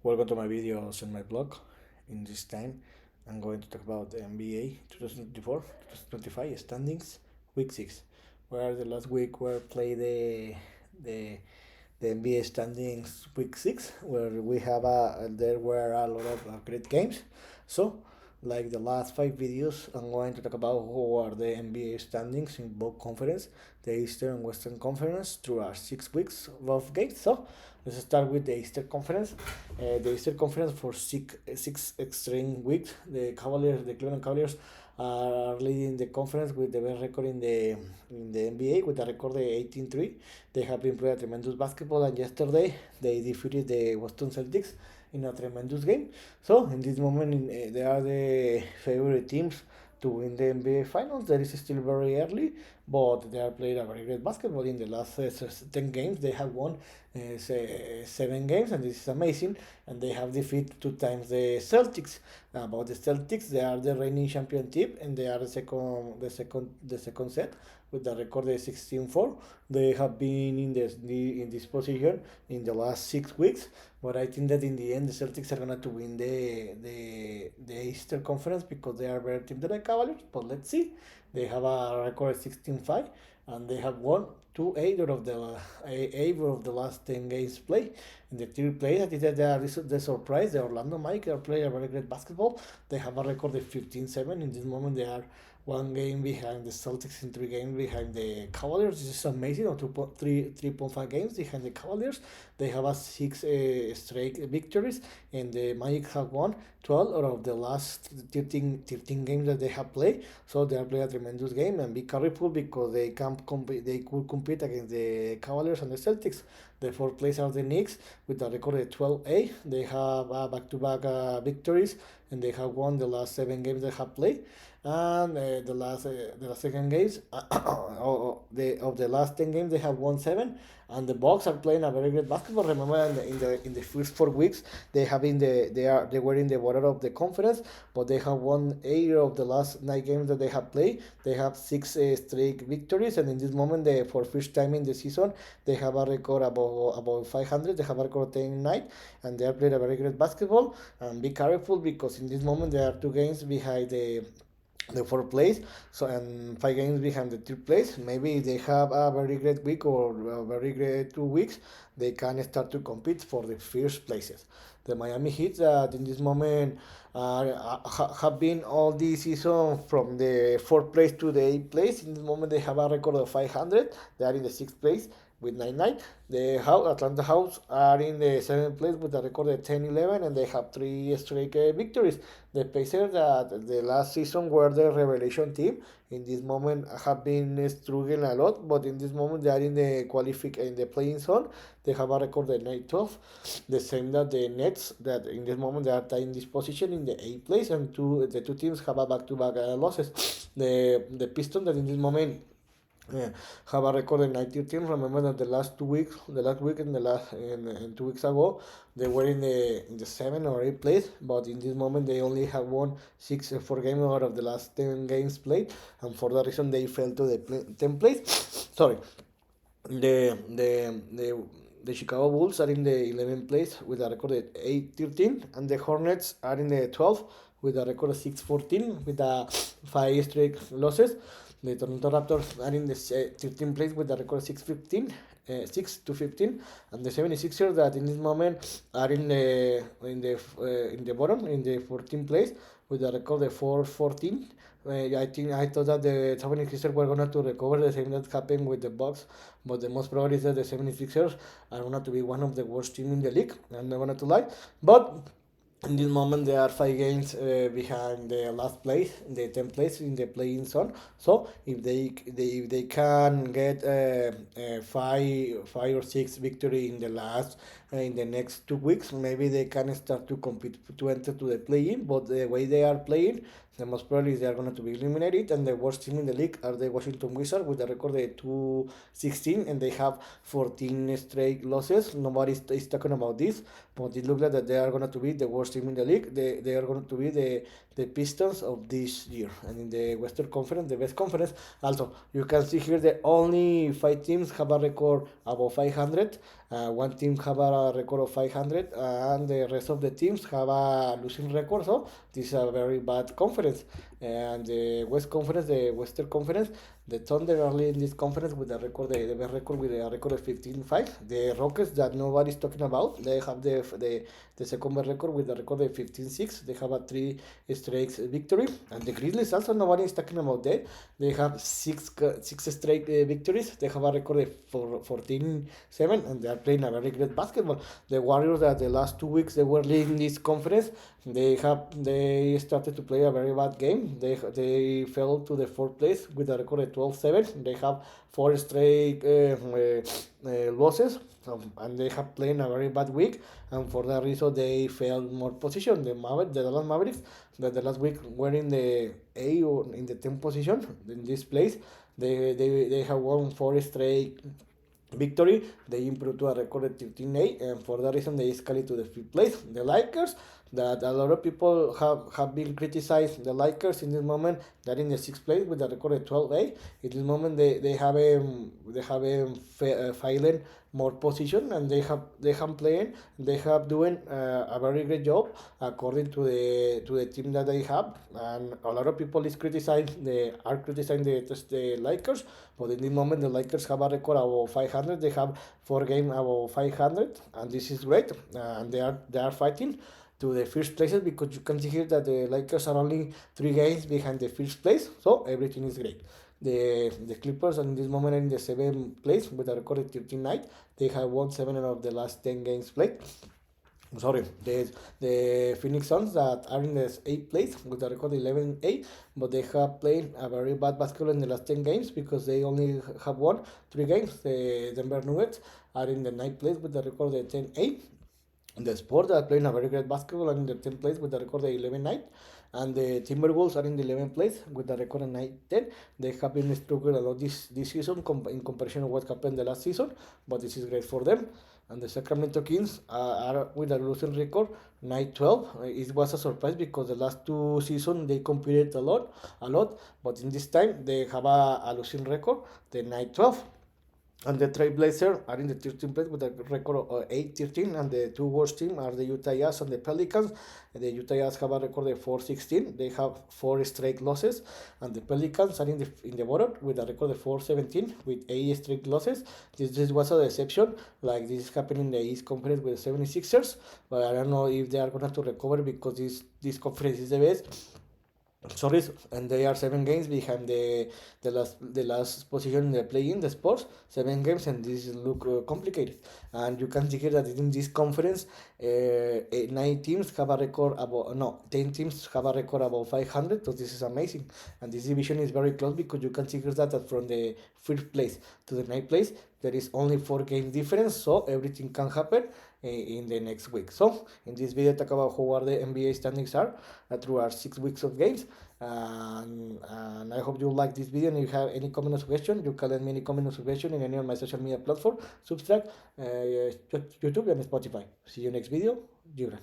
Welcome to my videos on my blog. In this time, I'm going to talk about the NBA 2024-2025 standings, week 6, where the last week were play the the NBA standings week 6, where we have there were a lot of great games. So, like the last 5 videos, I'm going to talk about who are the NBA standings in both conference, the Eastern and Western Conference, through our 6 weeks of games. So, let's start with the Eastern Conference. The Eastern Conference for six extreme weeks. The Cleveland Cavaliers are leading the conference with the best record in the NBA with a record of 18-3. They have been playing tremendous basketball, and yesterday they defeated the Boston Celtics in a tremendous game. So in this moment, they are the favorite teams to win the NBA Finals. That is still very early, but they are playing a very great basketball. In the last 10 games, they have won 7 games, and this is amazing. And they have defeated 2 times the Celtics. About the Celtics, they are the reigning champion team, and they are the second set with the record of 16-4. They have been in this position in the last 6 weeks, but I think that in the end the Celtics are going to win the Eastern Conference because they are a better team than the Cavaliers. But let's see. They have a record of 16-5, and they have won 8 of the last 10 games played. In the third place, I think that they are the surprise. The Orlando Magic are playing a very great basketball. They have a record of 15-7. In this moment, they are 1 game behind the Celtics and 3 games behind the Cavaliers. This is amazing. Or 3.5 games behind the Cavaliers. They have a 6 straight victories, and the Magic have won 12 out of the last 13 games that they have played. So they are playing a tremendous game, and be careful because they can compete. They could compete against the Cavaliers and the Celtics. The fourth place are the Knicks with a record of 12-8. They have back-to-back victories, and they have won the last 7 games they have played. And the last second games of the last 10 games they have won 7, and the Bucks are playing a very great basketball. Remember, in the first 4 weeks they were in the bottom of the conference, but they have won 8 of the last 9 games that they have played. They have 6 straight victories, and in this moment, for first time in the season, they have a record about 500. They have a record of 10-9, and they are playing a very great basketball. And be careful because in this moment there are 2 games behind the fourth place, so and 5 games behind the third place. Maybe they have a very great week or a very great 2 weeks. They can start to compete for the first places. The Miami Heat that in this moment have been all this season from the fourth place to the eighth place. In this moment they have a record of 500. They are in the sixth place with 99. The Atlanta Hawks are in the seventh place with a record of 10-11, and they have 3 straight victories. The Pacers that the last season were the revelation team. In this moment have been struggling a lot, but in this moment they are in the playing zone. They have a record of 9-12. The same that the Nets that in this moment they are in this position in the eighth place, and the two teams have a back-to-back losses. The Pistons that in this moment have a record in 19 teams. Remember that the last week and and 2 weeks ago, they were in the 7 or 8 place, but in this moment they only have won 4 games out of the last 10 games played, and for that reason they fell to the 10th place. Sorry, the Chicago Bulls are in the 11th place with a record of 8-13, and the Hornets are in the 12th with a record of 6-14 with 5 straight losses. The Toronto Raptors are in the 13th place with a record of 6-15, and the 76ers that in this moment are in the bottom in the 14th place with a record of 4-14. I thought that the 76ers were going to recover the same that happened with the Bucks, but the most probably is that the 76ers are going to be one of the worst teams in the league. I'm not going to lie, but in this moment, they are 5 games behind the last place, the 10th place in the playing zone. So if they can get five or six victory in the next 2 weeks, maybe they can start to compete to enter to the play-in. But the way they are playing, the most probably they are going to be eliminated. And the worst team in the league are the Washington Wizards with a record of 2-16, and they have 14 straight losses. Nobody is talking about this, but it looks like that they are going to be the worst team in the league. They are going to be the Pistons of this year. And in the Western Conference, the best conference, also you can see here the only 5 teams have a record above 500, One team have a record of 500, and the rest of the teams have a losing record. So this is a very bad conference. And the West Conference, the Western Conference, the Thunder are leading this conference with a record, the best record with a record of 15-5. The Rockets that nobody's talking about, they have the second best record with a record of 15-6. They have a 3 straight victory. And the Grizzlies also nobody is talking about that. They have six straight victories. They have a record of 14-7, and they are playing a very great basketball. The Warriors that the last 2 weeks they were leading this conference. They started to play a very bad game. They fell to the fourth place with a record of 12-7. They have 4 straight losses, and they have played a very bad week. And for that reason, they fell more position. The Dallas Mavericks, that the last week were in the A or in the 10th position in this place. They have won 4 straight victory. They improved to a record of 13-8, and for that reason they escalated to the 5th place. The Lakers, that a lot of people have been criticized the Lakers in this moment. They're in the 6th place with a record of 12-8. In this moment they have filing more position, and they have playing. They have doing a very great job according to the team that they have. And a lot of people are criticizing the Lakers, but in this moment the Lakers have a record of 500. They have 4 games above 500, and this is great. And they are fighting to the first places, because you can see here that the Lakers are only 3 games behind the first place, so everything is great. The Clippers in this moment are in the 7th place with a record of 13-9. They have won 7 of the last 10 games played. Sorry, the Phoenix Suns that are in the 8th place with a record 11-8, but they have played a very bad basketball in the last 10 games because they only have won 3 games. The Denver Nuggets are in the 9th place with a record of 10-8. The Spurs are playing a very great basketball and in the 10th place with a record of 11-9. And the Timberwolves are in the 11th place with a record of 9-10. They have been struggling a lot this season in comparison to what happened the last season, but this is great for them. And the Sacramento Kings are with a losing record, 9-12. It was a surprise because the last 2 seasons they competed a lot, but in this time they have a losing record, the 9-12. And the Trailblazers are in the 13th place with a record of 8-13, and the 2 worst teams are the Utah Jazz and the Pelicans. The Utah Jazz have a record of 4-16. They have 4 straight losses, and the Pelicans are in the bottom with a record of 4-17 with 8 straight losses. This was a deception, like this is happening in the East Conference with the 76ers, but I don't know if they are going to recover because this conference is the best. Sorry, and they are 7 games behind the last position in the play-in, the Spurs, 7 games, and this look complicated. And you can see here that in this conference, 9 teams have a record about 10 teams have a record above 500. So this is amazing, and this division is very close because you can see here that from the 5th place to the 9th place there is only 4 game difference, so everything can happen in the next week. So in this video, talk about how are the NBA standings are through our 6 weeks of games. And I hope you like this video. And if you have any comment or suggestion, you can let me any comment or suggestion in any of my social media platform, Substack, YouTube, and Spotify. See you next video. Gibran.